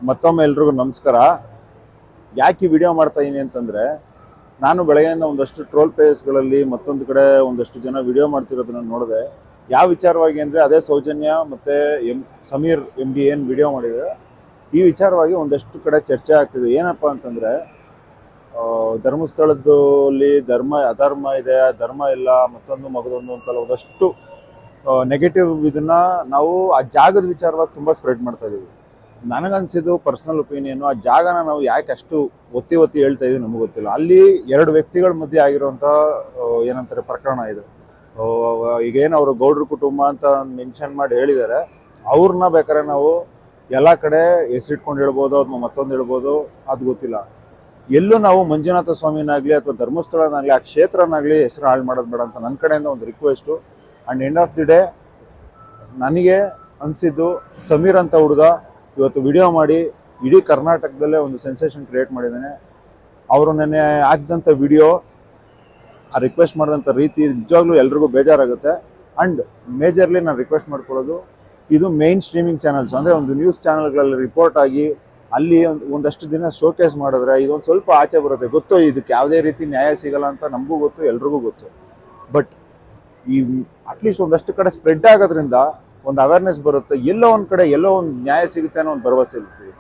ಮತ್ತೊಮ್ಮೆ ಎಲ್ರಿಗೂ ನಮಸ್ಕಾರ. ಯಾಕೆ ಈ ವಿಡಿಯೋ ಮಾಡ್ತಾ ಇದೀನಿ ಅಂತಂದರೆ, ನಾನು ಬೆಳಗ್ಗೆಯಿಂದ ಒಂದಷ್ಟು ಟ್ರೋಲ್ ಪೇಜ್ಗಳಲ್ಲಿ ಮತ್ತೊಂದು ಕಡೆ ಒಂದಷ್ಟು ಜನ ವಿಡಿಯೋ ಮಾಡ್ತಿರೋದನ್ನ ನೋಡಿದೆ. ಯಾವ ವಿಚಾರವಾಗಿ ಅಂದರೆ, ಅದೇ ಸೌಜನ್ಯ ಮತ್ತು ಸಮೀರ್ MD ಏನು ವಿಡಿಯೋ ಮಾಡಿದೆ, ಈ ವಿಚಾರವಾಗಿ ಒಂದಷ್ಟು ಕಡೆ ಚರ್ಚೆ ಆಗ್ತಿದೆ. ಏನಪ್ಪ ಅಂತಂದರೆ, ಧರ್ಮಸ್ಥಳದಲ್ಲಿ ಅಧರ್ಮ ಇದೆ, ಧರ್ಮ ಇಲ್ಲ, ಮತ್ತೊಂದು ಮಗದೊಂದು ಅಂತಲ್ಲ ಒಂದಷ್ಟು ನೆಗೆಟಿವ್ ಇದನ್ನು ನಾವು ಆ ಜಾಗದ ವಿಚಾರವಾಗಿ ತುಂಬ ಸ್ಪ್ರೆಡ್ ಮಾಡ್ತಾ ಇದ್ದೀವಿ. ನನಗನ್ಸಿದ್ದು ಪರ್ಸ್ನಲ್ ಒಪಿನಿಯನು, ಆ ಜಾಗನ ನಾವು ಯಾಕೆ ಅಷ್ಟು ಒತ್ತಿ ಹೇಳ್ತಾ ಇದೀವಿ ನಮಗೆ ಗೊತ್ತಿಲ್ಲ. ಅಲ್ಲಿ ಎರಡು ವ್ಯಕ್ತಿಗಳ ಮಧ್ಯೆ ಆಗಿರುವಂಥ ಏನಂತಾರೆ ಪ್ರಕರಣ ಇದು. ಈಗೇನು ಅವರು ಗೌಡ್ರ ಕುಟುಂಬ ಅಂತ ಮೆನ್ಷನ್ ಮಾಡಿ ಹೇಳಿದ್ದಾರೆ, ಅವ್ರನ್ನ ಬೇಕಾದ್ರೆ ನಾವು ಎಲ್ಲ ಕಡೆ ಹೆಸರಿಟ್ಕೊಂಡು ಹೇಳ್ಬೋದು ಅಥವಾ ಮತ್ತೊಂದು ಹೇಳ್ಬೋದು, ಅದು ಗೊತ್ತಿಲ್ಲ. ಎಲ್ಲೂ ನಾವು ಮಂಜುನಾಥ ಸ್ವಾಮಿನಾಗಲಿ ಅಥವಾ ಧರ್ಮಸ್ಥಳನಾಗಲಿ ಆ ಕ್ಷೇತ್ರನಾಗಲಿ ಹೆಸರು ಹಾಳು ಮಾಡೋದು ಬೇಡ ಅಂತ ನನ್ನ ಕಡೆಯಿಂದ ಒಂದು request. And end of the day ನನಗೆ ಅನಿಸಿದ್ದು, ಸಮೀರ್ ಅಂತ ಹುಡುಗ ಇವತ್ತು ವಿಡಿಯೋ ಮಾಡಿ ಇಡೀ ಕರ್ನಾಟಕದಲ್ಲೇ ಒಂದು ಸೆನ್ಸೇಷನ್ ಕ್ರಿಯೇಟ್ ಮಾಡಿದ್ದಾನೆ. ಅವರು ನೆನ್ನೆ ಹಾಕಿದಂಥ ವಿಡಿಯೋ, ಆ ರಿಕ್ವೆಸ್ಟ್ ಮಾಡಿದಂಥ ರೀತಿ ನಿಜವಾಗ್ಲೂ ಎಲ್ರಿಗೂ ಬೇಜಾರಾಗುತ್ತೆ. ಆ್ಯಂಡ್ ಮೇಜರ್ಲಿ ನಾನು ರಿಕ್ವೆಸ್ಟ್ ಮಾಡ್ಕೊಳ್ಳೋದು, ಇದು ಮೇನ್ ಸ್ಟ್ರೀಮಿಂಗ್ ಚಾನಲ್ಸ್ ಅಂದರೆ ಒಂದು ನ್ಯೂಸ್ ಚಾನಲ್ಗಳಲ್ಲಿ ರಿಪೋರ್ಟ್ ಆಗಿ ಅಲ್ಲಿ ಒಂದಷ್ಟು ದಿನ ಶೋಕೇಸ್ ಮಾಡಿದ್ರೆ ಇದೊಂದು ಸ್ವಲ್ಪ ಆಚೆ ಬರುತ್ತೆ. ಗೊತ್ತು ಇದಕ್ಕೆ ಯಾವುದೇ ರೀತಿ ನ್ಯಾಯ ಸಿಗಲ್ಲ ಅಂತ ನಮಗೂ ಗೊತ್ತು, ಎಲ್ರಿಗೂ ಗೊತ್ತು. ಬಟ್ ಈ ಅಟ್ಲೀಸ್ಟ್ ಒಂದಷ್ಟು ಕಡೆ ಸ್ಪ್ರೆಡ್ ಆಗೋದ್ರಿಂದ ಒಂದು ಅವೇರ್ನೆಸ್ ಬರುತ್ತೆ, ಎಲ್ಲೋ ಒಂದು ಕಡೆ ಎಲ್ಲೋ ಒಂದು ನ್ಯಾಯ ಸಿಗುತ್ತೆ ಅನ್ನೋ ಒಂದು ಭರವಸೆ ಇರ್ತೀವಿ.